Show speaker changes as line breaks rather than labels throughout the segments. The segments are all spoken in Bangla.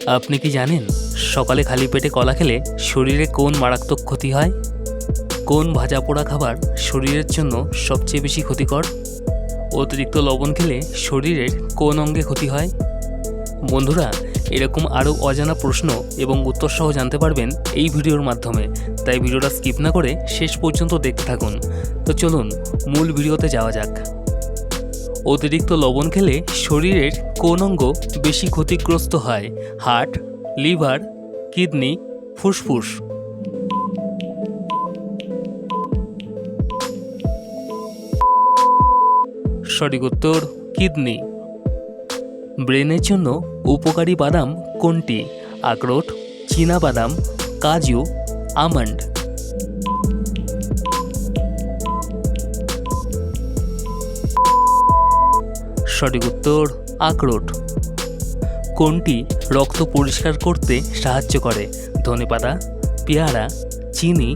আপনি কি জানেন সকালে খালি পেটে কলা খেলে শরীরে কোন মারাত্মক ক্ষতি হয়? কোন ভাজা পোড়া খাবার শরীরের জন্য সবচেয়ে বেশি ক্ষতিকর? অতিরিক্ত লবণ খেলে শরীরের কোন অঙ্গে ক্ষতি হয়? বন্ধুরা, এরকম আরও অজানা প্রশ্ন এবং উত্তর সহ জানতে পারবেন এই ভিডিওর মাধ্যমে, তাই ভিডিওটা স্কিপ না করে শেষ পর্যন্ত দেখতে থাকুন। তো চলুন মূল ভিডিওতে যাওয়া যাক। অতিরিক্ত লবণ খেলে শরীরের কোন অঙ্গ বেশি ক্ষতিগ্রস্ত হয়? হার্ট, লিভার, কিডনি, ফুসফুস? সঠিক উত্তর কিডনি। ব্রেনের জন্য উপকারী বাদাম কোনটি? আখরোট, চীনা বাদাম, কাজু, আমন্ড? সঠিক উত্তর আখরোট। কোনটি রক্ত পরিষ্কার করতে সাহায্য করে? ধনেপাতা, পেয়ারা, চিনি,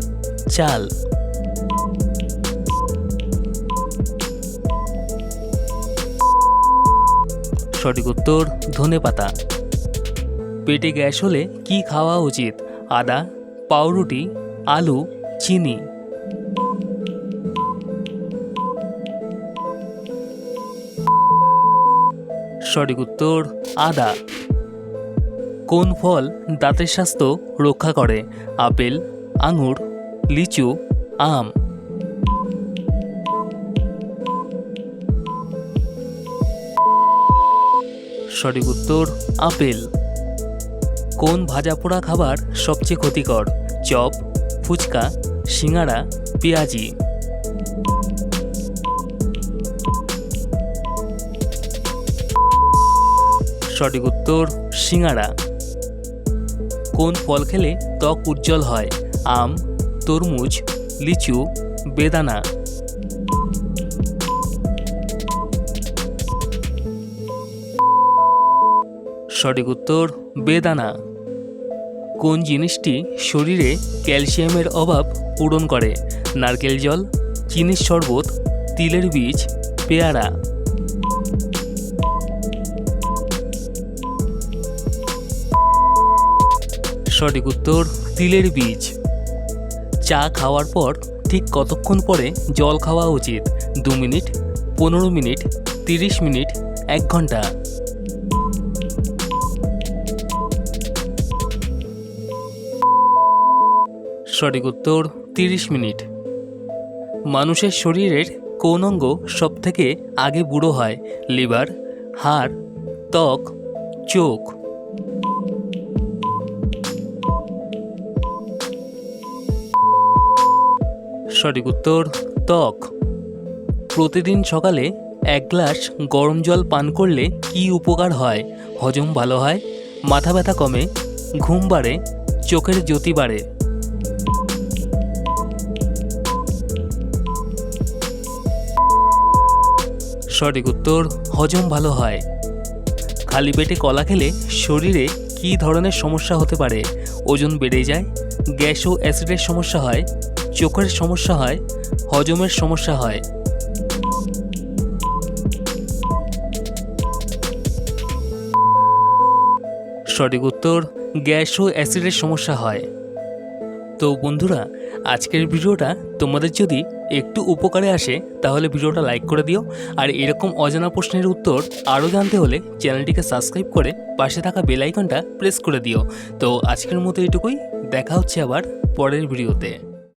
চাল? সঠিক উত্তর ধনেপাতা। পেটে গ্যাস হলে কি খাওয়া উচিত? আদা, পাউরুটি, আলু, চিনি? সঠিক উত্তর আদা। কোন ফল দাঁতের স্বাস্থ্য রক্ষা করে? আপেল, আঙুর, লিচু, আম? সঠিক উত্তর আপেল। কোন ভাজা পোড়া খাবার সবচেয়ে ক্ষতিকর? চপ, ফুচকা, সিঙ্গারা, পেঁয়াজি? সঠিক উত্তর সিঙ্গারা। কোন ফল খেলে ত্বক উজ্জ্বল হয়? আম, তরমুজ, লিচু, বেদানা? সঠিক উত্তর বেদানা। কোন জিনিসটি শরীরে ক্যালসিয়ামের অভাব পূরণ করে? নারকেল জল, চিনির শরবত, তিলের বীজ, পেয়ারা? সঠিক উত্তর তিলের বীজ। চা খাওয়ার পর ঠিক কতক্ষণ পরে জল খাওয়া উচিত? 2 মিনিট, 15 মিনিট, 30 মিনিট, 1 ঘন্টা? সঠিক উত্তর 30 মিনিট। মানুষের শরীরের কোন অঙ্গ সবথেকে আগে বুড়ো হয়? লিভার, হাড়, ত্বক, চোখ? সঠিক উত্তর ত্বক। প্রতিদিন সকালে 1 গ্লাস গরম জল পান করলে কি উপকার হয়? হজম ভালো হয়, মাথা ব্যথা কমে, ঘুম বাড়ে, চোখের জ্যোতি বাড়ে? সঠিক উত্তর হজম ভালো হয়। খালি পেটে কলা খেলে শরীরে কী ধরনের সমস্যা হতে পারে? ওজন বেড়ে যায়, গ্যাস ও অ্যাসিডের সমস্যা হয়, চোখের সমস্যা হয়, হজমের সমস্যা হয়? সঠিক উত্তর গ্যাস ও অ্যাসিডের সমস্যা হয়। তো বন্ধুরা, আজকের ভিডিওটা তোমাদের যদি একটু উপকারে আসে তাহলে ভিডিওটা লাইক করে দিও, আর এরকম অজানা প্রশ্নের উত্তর আরও জানতে হলে চ্যানেলটিকে সাবস্ক্রাইব করে পাশে থাকা বেল আইকনটা প্রেস করে দিও। তো আজকের মতো এটুকুই, দেখা হচ্ছে আবার পরের ভিডিওতে।